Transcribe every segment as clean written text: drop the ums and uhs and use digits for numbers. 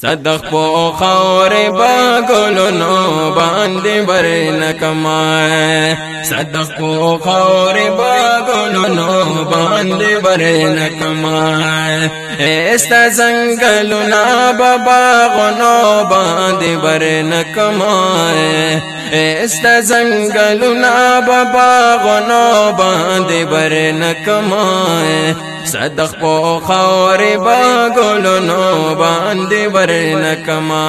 صدق پو خور باگلونو باندې برنکما صدق پو خور باگلونو باندې برنکما استا زنگلونا باغونو باندې برنکما استا زنگلونا باغونو باندې برنکما صدق پو خور باگلونو باندې برنکما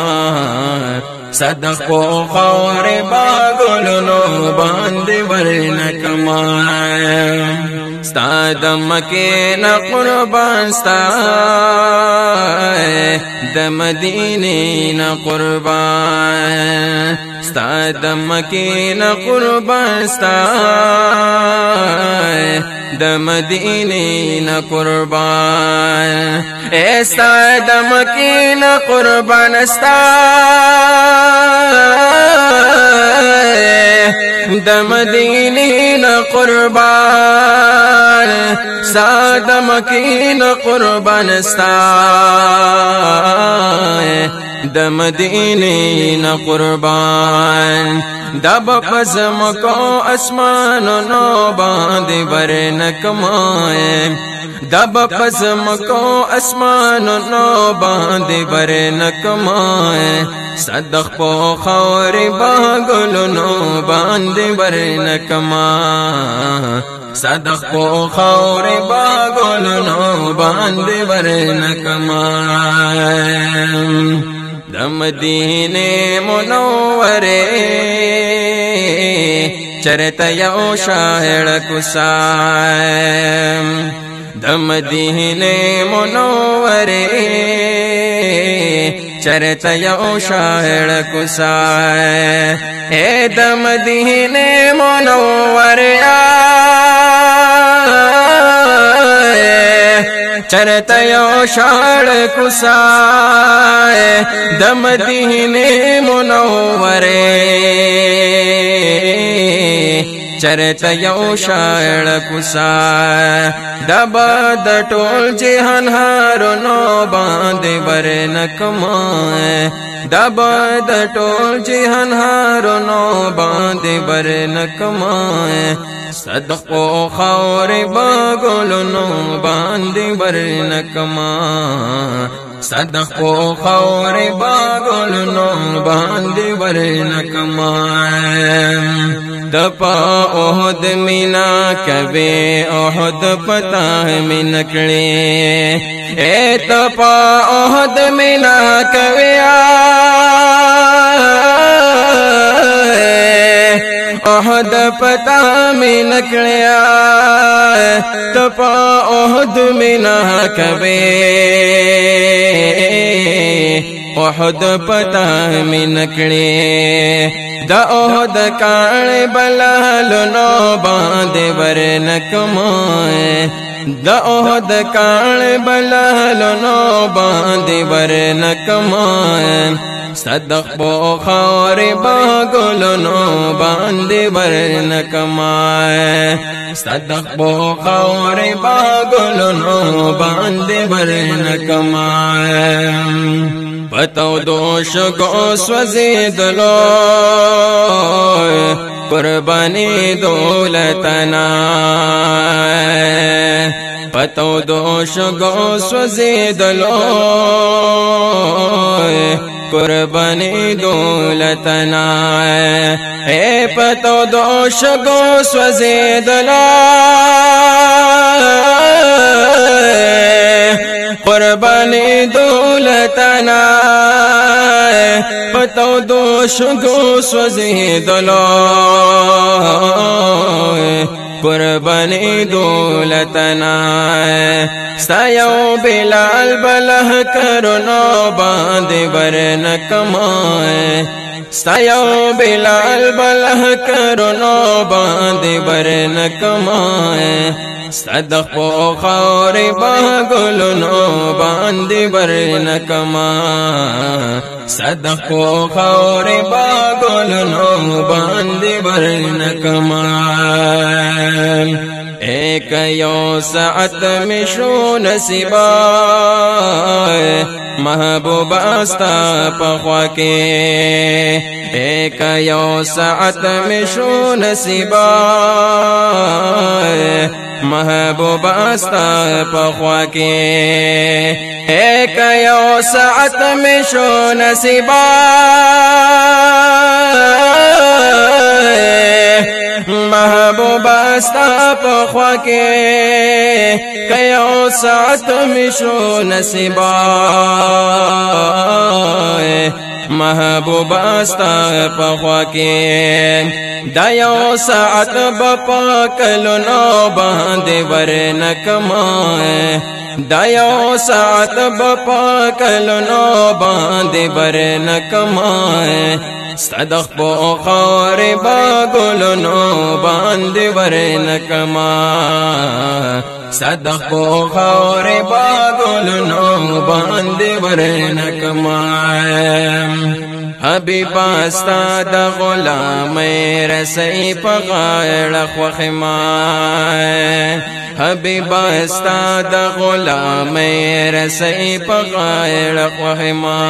صدق پو خور باگلونو باندې برنکما ستا د مکې نه قربان ستا د مدینې نه قربان ستا د مکې نه قربان ستا د مدینې نه قربان ستا د مکې نه قربان ستا د مدینې نه قربان ستا د مکې نه قربان ستا د مدینې نه قربان دب پزم کو اسمانونو باندې برنکما دب پزم کو اسمانونو باندې برنکما صدق پو خور باگلونو باندې برنکما صدق پو خور باگلونو باندې برنکما د مدینه منوره چرته یو شاعر کوسام د مدینه منوره چرته یو شاعر کوسام اے د مدینه منوره چرته یو شاعر کوسای د مدینه منوره چرته یو شاعر کوسای دب د ټول جهان هارونو باندې برنکما دب د ټول جهان هارونو باندې برنکما صدق پو خور باگلونو باندې برنکما صدق پو خور باگلونو باندې برنکما دپا احد مینا کبه احد پتا من کړي اے دپا احد مینا کبه احد پتا میں نکڑیا تپا احد میں نہ کبے احد پتا میں نکڑے دا احد کان بلالونو باندې برنکما دا احد کان بلالونو باندې برنکما صدق پو خور باگلونو باندې برنکما صدق پو خور باگلونو باندې برنکما پتو دوش کو سوزیدلو قربانی دولتنا پتو دوش کو سوزیدلو قربانی دولتنا اے پتو دوش گو سوزیدلا قربانی دولتنا پتو دوش گو سوزیدلا قربانی دولتنا سایو بلال بلہ کرنو باندې برنکما سایو بلال بلہ کرنو باندې برنکما صدق پو خور باگلونو باندې برنکما صدق پو خور باگلونو باندې برنکما ایک یو ساعت میں شو نصیبا محبوب استا پخوا کے ایک یو ساعت میں شو نصیبا محبوب استا پخوا کے ایک یو ساعت میں شو نصیبا محبوب استا پخوا کے کیو ساعت میں شو نصیبا محبوب استا پخوا کے دایو ساعت بپا کلونو باندې ورنکما دایو ساعت بپا کلونو باندې ورنکما صدق پو خور باگلونو باندې ورنکما صدق پو خور باگلونو باندې ورنکما حبیب استا د غلام رسئی پغاړه خوخما حبیب استا د غلام رسئی پغاړه خوخما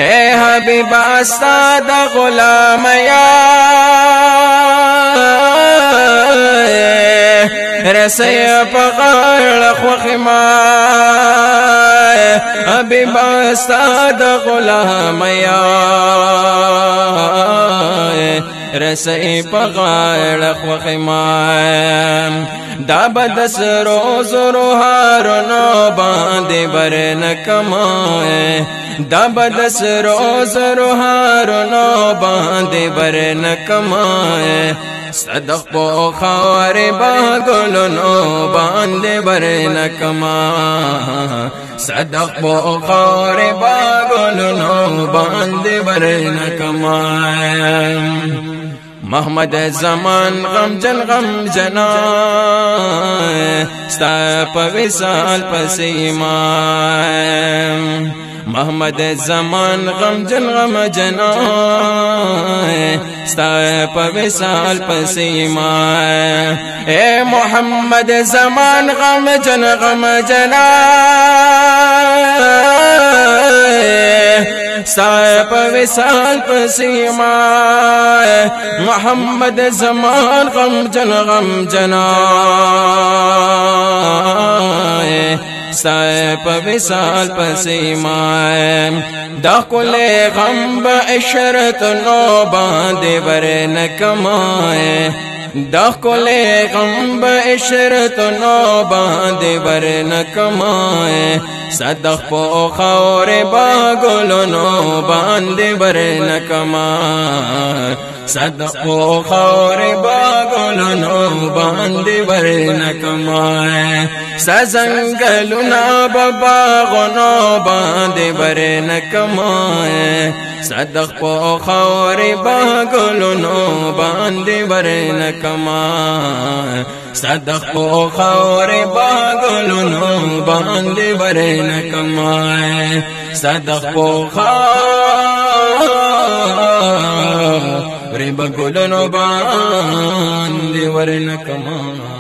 اے حبیب استا د غلام یا رسئی پغاړه خوخما حبیب استا د غلام یا رسئی پغاړه خوخما دا بدس روز روحارونو باندې ورنکما دا بدس روز روحارونو باندې ورنکما صدق پو خور باگلونو باندې ورنکما صدق پو خور باگلونو باندې ورنکما محمد زمان غم جنا ستا په وصال پسیما محمد زمان غم جنا ستا په وصال پسیما اے محمد زمان غم جنا ستا په وصال پسیما محمد زمان غم جنا ستا په وصال پسیما دا کل غم با اشرت نو باندې ورنکما دا کل غم با اشرت نو باندې ورنکما صدق پو خور باگلونو باندې ورنکما صدق پو خور باگلونو باندې ورنکما سزنگلونا بباغونو باندې ورنکما صدق پو خور باگلونو باندې ورنکما صدق پو خور باگلونو باندې ورنکما صدق پو خور باگلونو باندې ورنکما